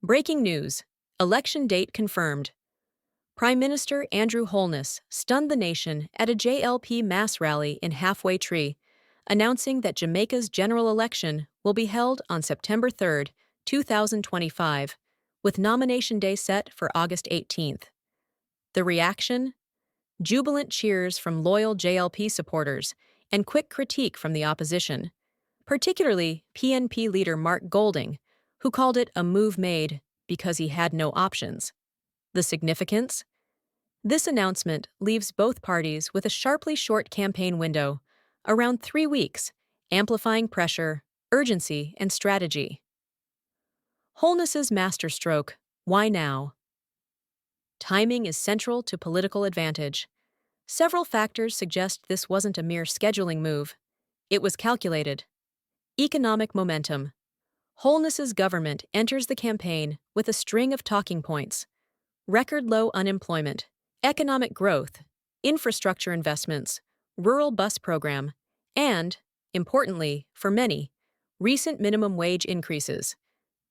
Breaking news. Election date confirmed. Prime Minister Andrew Holness stunned the nation at a JLP mass rally in Halfway Tree, announcing that Jamaica's general election will be held on September 3, 2025, with nomination day set for August 18th. The reaction? Jubilant cheers from loyal JLP supporters and quick critique from the opposition, particularly PNP leader Mark Golding, who called it a move made because he had no options. The significance? This announcement leaves both parties with a sharply short campaign window, around 3 weeks, amplifying pressure, urgency, and strategy. Holness's masterstroke, why now? Timing is central to political advantage. Several factors suggest this wasn't a mere scheduling move. It was calculated. Economic momentum. Holness's government enters the campaign with a string of talking points: record low unemployment, economic growth, infrastructure investments, rural bus program, and, importantly for many, recent minimum wage increases.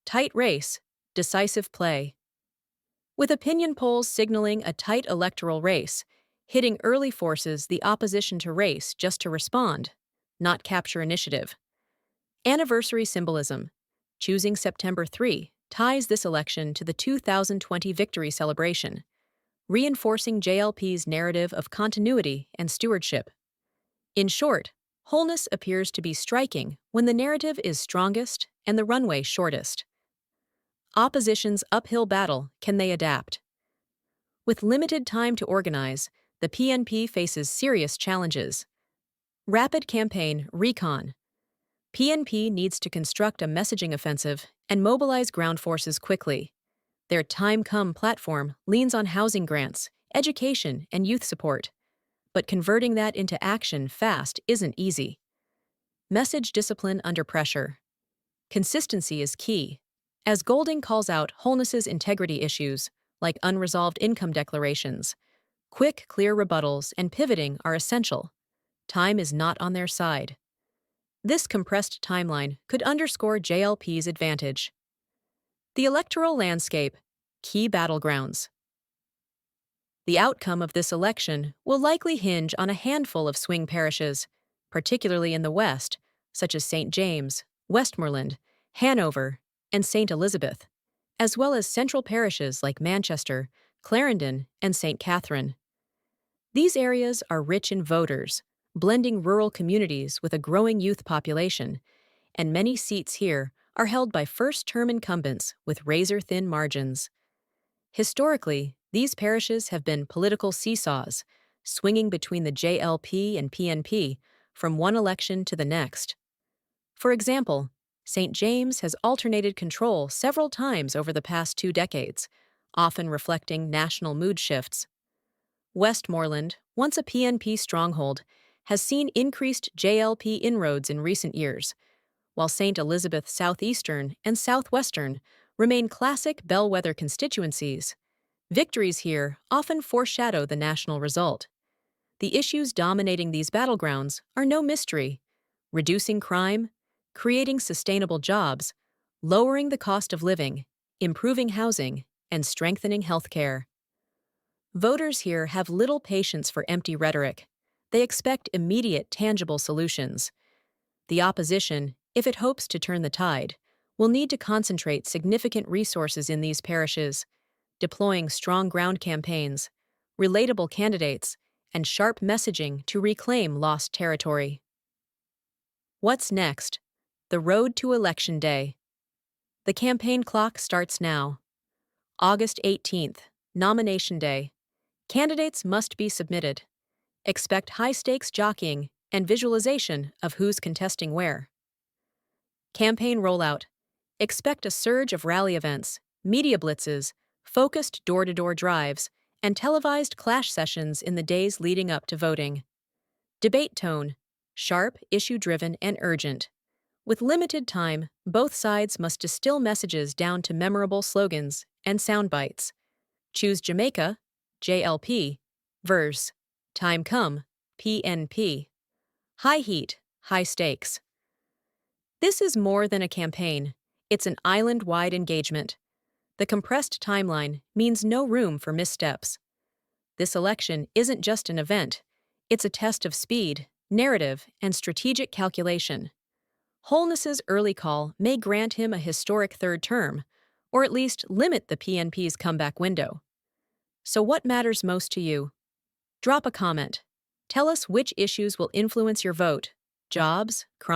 Tight race, decisive play. With opinion polls signaling a tight electoral race, hitting early forces the opposition to race just to respond, not capture initiative. Anniversary symbolism. Choosing September 3 ties this election to the 2020 victory celebration, reinforcing JLP's narrative of continuity and stewardship. In short, Holness appears to be striking when the narrative is strongest and the runway shortest. Opposition's uphill battle, can they adapt? With limited time to organize, the PNP faces serious challenges. Rapid campaign recon. PNP needs to construct a messaging offensive and mobilize ground forces quickly. Their Time Come platform leans on housing grants, education, and youth support. But converting that into action fast isn't easy. Message discipline under pressure. Consistency is key. As Golding calls out Holness's integrity issues, like unresolved income declarations, quick, clear rebuttals and pivoting are essential. Time is not on their side. This compressed timeline could underscore JLP's advantage. The electoral landscape, key battlegrounds. The outcome of this election will likely hinge on a handful of swing parishes, particularly in the West, such as St. James, Westmoreland, Hanover, and St. Elizabeth, as well as central parishes like Manchester, Clarendon, and St. Catherine. These areas are rich in voters, blending rural communities with a growing youth population, and many seats here are held by first-term incumbents with razor-thin margins. Historically, these parishes have been political seesaws, swinging between the JLP and PNP from one election to the next. For example, St. James has alternated control several times over the past 2 decades, often reflecting national mood shifts. Westmoreland, once a PNP stronghold, has seen increased JLP inroads in recent years, while St. Elizabeth Southeastern and Southwestern remain classic bellwether constituencies. Victories here often foreshadow the national result. The issues dominating these battlegrounds are no mystery: reducing crime, creating sustainable jobs, lowering the cost of living, improving housing, and strengthening healthcare. Voters here have little patience for empty rhetoric. They expect immediate, tangible solutions. The opposition, if it hopes to turn the tide, will need to concentrate significant resources in these parishes, deploying strong ground campaigns, relatable candidates, and sharp messaging to reclaim lost territory. What's next? The road to Election Day. The campaign clock starts now. August 18th, Nomination Day. Candidates must be submitted. Expect high-stakes jockeying and visualization of who's contesting where. Campaign rollout. Expect a surge of rally events, media blitzes, focused door-to-door drives, and televised clash sessions in the days leading up to voting. Debate tone. Sharp, issue-driven, and urgent. With limited time, both sides must distill messages down to memorable slogans and sound bites. Choose Jamaica, JLP, verse. Time Come, PNP. High heat, high stakes. This is more than a campaign. It's an island-wide engagement. The compressed timeline means no room for missteps. This election isn't just an event, it's a test of speed, narrative, and strategic calculation. Holness's early call may grant him a historic third term, or at least limit the PNP's comeback window. So, what matters most to you? Drop a comment. Tell us which issues will influence your vote: jobs, crime,